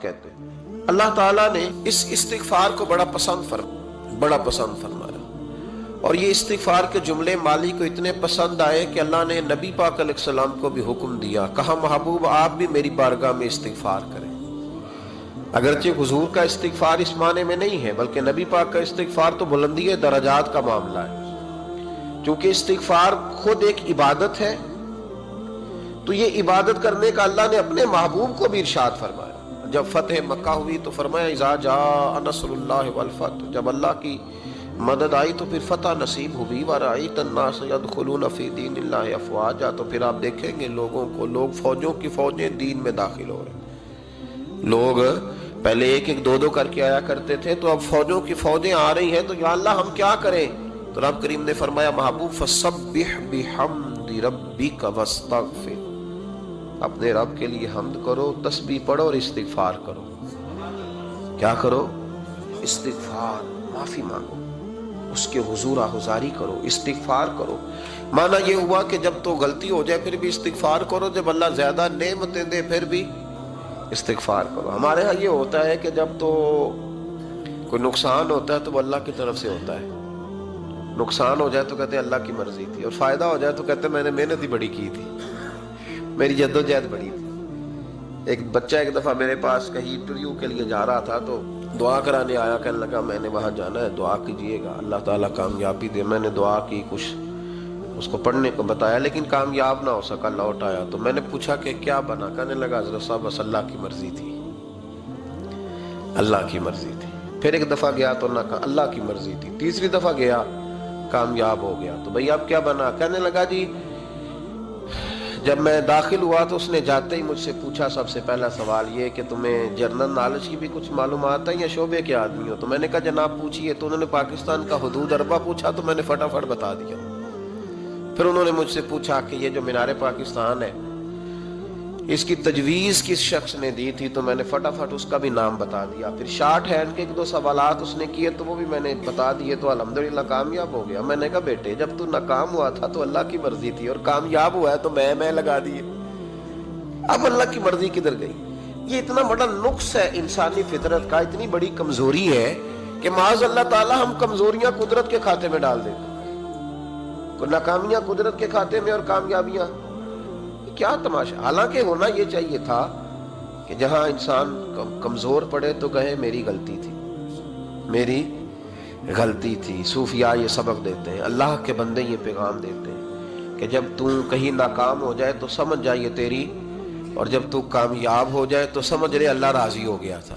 کہتے ہیں۔ اللہ تعالیٰ نے اس استغفار کو بڑا پسند فرمایا، اور یہ استغفار کے جملے مالی کو اتنے پسند آئے کہ اللہ نے نبی پاک علیہ السلام کو بھی حکم دیا، کہا محبوب آپ بھی میری بارگاہ میں استغفار کریں۔ اگرچہ حضور کا استغفار اس معنی میں نہیں ہے، بلکہ نبی پاک کا استغفار تو بلندی درجات کا معاملہ ہے۔ چونکہ استغفار خود ایک عبادت ہے، تو یہ عبادت کرنے کا اللہ نے اپنے محبوب کو بھی ارشاد فرمایا۔ جب فتح مکہ ہوئی تو فرمایا اذا جاء نصر اللہ والفتح، جب اللہ کی مدد آئی تو پھر فتح نصیب ہوئی، وَرَأَيْتَ النَّاسَ يَدْخُلُونَ فِي دِينِ اللَّهِ أَفْوَاجًا، تو پھر آپ دیکھیں گے لوگوں کو، لوگ فوجوں کی فوجیں دین میں داخل ہو رہے ہیں۔ لوگ پہلے ایک ایک دو کر کے آیا کرتے تھے، تو اب فوجوں کی فوجیں آ رہی ہیں، تو یا اللہ ہم کیا کریں؟ تو رب کریم نے فرمایا محبوب فَسَبِّحْ بِحَمْدِ رَبِّكَ وَاسْتَغْفِرْ، اپنے رب کے لیے حمد کرو، تسبیح پڑھو اور استغفار کرو۔ کیا کرو؟ استغفار، معافی مانگو، اس کے حضور آہذاری کرو، استغفار کرو۔ معنی یہ ہوا کہ جب تو غلطی ہو جائے پھر بھی استغفار کرو، جب اللہ زیادہ نعمتیں دے پھر بھی استغفار کرو۔ ہمارے ہاں یہ ہوتا ہے کہ جب تو کوئی نقصان ہوتا ہے تو وہ اللہ کی طرف سے ہوتا ہے، نقصان ہو جائے تو کہتے ہیں اللہ کی مرضی تھی، اور فائدہ ہو جائے تو کہتے ہیں میں نے محنت ہی بڑی کی تھی، میری جدوجہد بڑی تھی۔ ایک بچہ ایک دفعہ میرے پاس کہیں انٹرویو کے لیے جا رہا تھا، تو دعا کرانے آیا، کہنے لگا میں نے وہاں جانا ہے، دعا کیجئے گا اللہ تعالیٰ کامیابی دے۔ میں نے دعا کی، کچھ اس کو پڑھنے کو بتایا، لیکن کامیاب نہ ہو سکا، لوٹ آیا۔ تو میں نے پوچھا کہ کیا بنا؟ کہنے لگا حضرت صاحب بس اللہ کی مرضی تھی، اللہ کی مرضی تھی۔ پھر ایک دفعہ گیا تو اللہ کی مرضی تھی، تیسری دفعہ گیا کامیاب ہو گیا۔ تو بھئی اب کیا بنا؟ کہنے لگا جی جب میں داخل ہوا تو اس نے جاتے ہی مجھ سے پوچھا سب سے پہلا سوال یہ کہ تمہیں جنرل نالج کی بھی کچھ معلومات ہے یا شعبے کے آدمی ہو؟ تو میں نے کہا جناب پوچھئے۔ تو انہوں نے پاکستان کا حدود اربہ پوچھا تو میں نے فٹافٹ بتا دیا۔ پھر انہوں نے مجھ سے پوچھا کہ یہ جو مینار پاکستان ہے اس کی تجویز کس شخص نے دی تھی؟ تو میں نے فٹافٹ اس کا بھی نام بتا دیا۔ پھر شارٹ ہینڈ کے ایک دو سوالات اس نے کیے تو وہ بھی میں نے بتا دیے، تو الحمدللہ کامیاب ہو گیا۔ میں نے کہا بیٹے جب تو ناکام ہوا تھا تو اللہ کی مرضی تھی، اور کامیاب ہوا ہے تو میں لگا دیے، اب اللہ کی مرضی کدھر گئی؟ یہ اتنا بڑا نقص ہے انسانی فطرت کا، اتنی بڑی کمزوری ہے کہ معاذ اللہ تعالی ہم کمزوریاں قدرت کے کھاتے میں ڈال دیتے ہیں، ناکامیاں قدرت کے کھاتے میں اور کامیابیاں کیا تماشا۔ حالانکہ ہونا یہ چاہیے تھا کہ جہاں انسان کمزور پڑے تو کہے میری غلطی تھی، میری غلطی تھی۔ صوفیاء یہ سبق دیتے ہیں، اللہ کے بندے یہ پیغام دیتے ہیں کہ جب تو کہیں ناکام ہو جائے تو سمجھ جائے یہ تیری، اور جب تو کامیاب ہو جائے تو سمجھ رہے اللہ راضی ہو گیا تھا۔